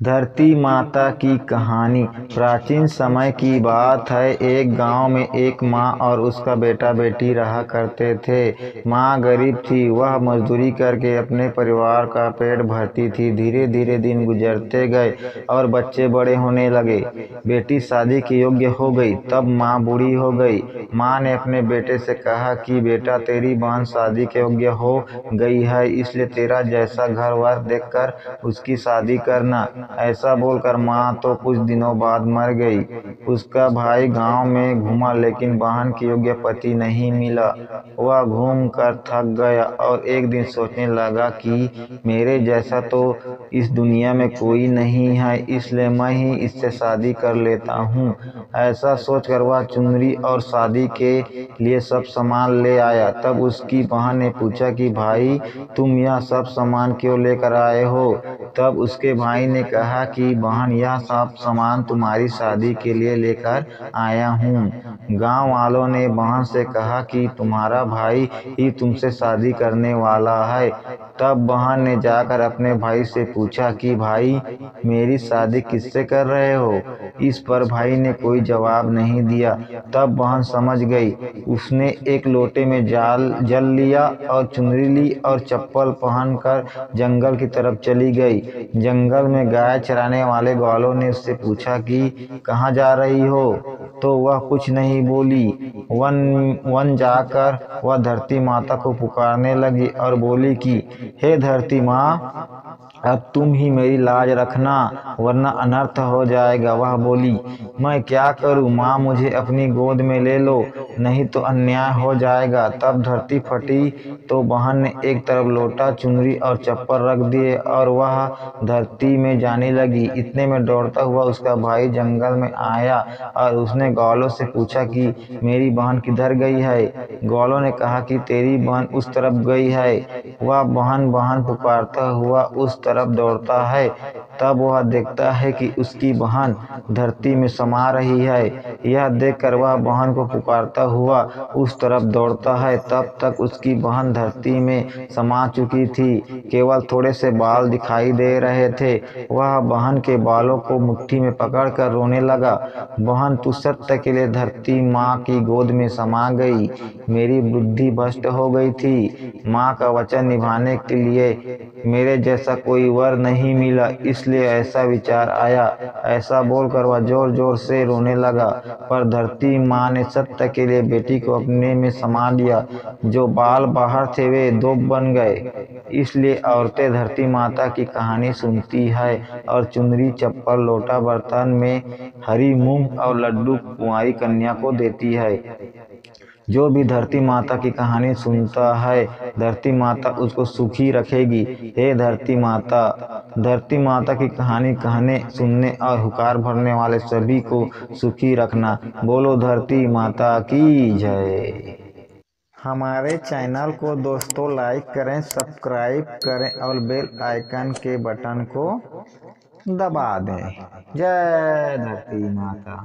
धरती माता की कहानी। प्राचीन समय की बात है। एक गांव में एक माँ और उसका बेटा बेटी रहा करते थे। माँ गरीब थी, वह मजदूरी करके अपने परिवार का पेट भरती थी। धीरे धीरे दिन गुजरते गए और बच्चे बड़े होने लगे। बेटी शादी के योग्य हो गई, तब माँ बूढ़ी हो गई। माँ ने अपने बेटे से कहा कि बेटा, तेरी बहन शादी के योग्य हो गई है, इसलिए तेरा जैसा घर वर देखकर उसकी शादी करना। ऐसा बोलकर माँ तो कुछ दिनों बाद मर गई। उसका भाई गांव में घूमा, लेकिन बहन के योग्य पति नहीं मिला। वह घूम कर थक गया और एक दिन सोचने लगा कि मेरे जैसा तो इस दुनिया में कोई नहीं है, इसलिए मैं ही इससे शादी कर लेता हूँ। ऐसा सोचकर वह चुनरी और शादी के लिए सब सामान ले आया। तब उसकी बहन ने पूछा कि भाई, तुम यह सब सामान क्यों लेकर आए हो? तब उसके भाई ने कहा कि बहन, यह सब सामान तुम्हारी शादी के लिए लेकर आया हूँ। गांव वालों ने बहन से कहा कि तुम्हारा भाई ही तुमसे शादी करने वाला है। तब बहन ने जाकर अपने भाई से पूछा कि भाई, मेरी शादी किससे कर रहे हो? इस पर भाई ने कोई जवाब नहीं दिया। तब बहन समझ गई। उसने एक लोटे में जल लिया और चुनरी ली और चप्पल पहनकर जंगल की तरफ चली गई। जंगल में गाय चराने वाले ग्वालों ने उससे पूछा कि कहाँ जा रही हो? तो वह कुछ नहीं बोली। वन जाकर वह धरती माता को पुकारने लगी और बोली कि हे धरती माँ, अब तुम ही मेरी लाज रखना, वरना अनर्थ हो जाएगा। वह बोली, मैं क्या करूं माँ, मुझे अपनी गोद में ले लो, नहीं तो अन्याय हो जाएगा। तब धरती फटी तो बहन ने एक तरफ लोटा, चुनरी और चप्पल रख दिए और वह धरती में जाने लगी। इतने में दौड़ता हुआ उसका भाई जंगल में आया और उसने ग्वालों से पूछा कि मेरी बहन किधर गई है? ग्वालों ने कहा कि तेरी बहन उस तरफ गई है। वह बहन बहन पुकारता हुआ उस तरफ दौड़ता है। तब वह देखता है कि उसकी बहन धरती में समा रही है। यह देखकर वह बहन को पुकारता हुआ उस तरफ दौड़ता है। तब तक उसकी बहन धरती में समा चुकी थी, केवल थोड़े से बाल दिखाई दे रहे थे। वह बहन के बालों को मुट्ठी में पकड़कर रोने लगा। बहन, तू सत्य के लिए धरती माँ की गोद में समा गई। मेरी बुद्धि भ्रष्ट हो गई थी। माँ का वचन निभाने के लिए मेरे जैसा कोई वर नहीं मिला, इसलिए ऐसा विचार आया। ऐसा बोलकर वह जोर जोर से रोने लगा। पर धरती माँ ने सत्य के लिए बेटी को अपने में समा लिया। जो बाल बाहर थे वे दो बन गए। इसलिए औरतें धरती माता की कहानी सुनती है और चुनरी, चप्पल, लोटा, बर्तन में हरी मूंग और लड्डू कुंवारी कन्या को देती है। जो भी धरती माता की कहानी सुनता है, धरती माता उसको सुखी रखेगी। हे धरती माता की कहानी कहने, सुनने और हुकार भरने वाले सभी को सुखी रखना। बोलो धरती माता की जय। हमारे चैनल को दोस्तों लाइक करें, सब्सक्राइब करें और बेल आइकन के बटन को दबा दें। जय धरती माता।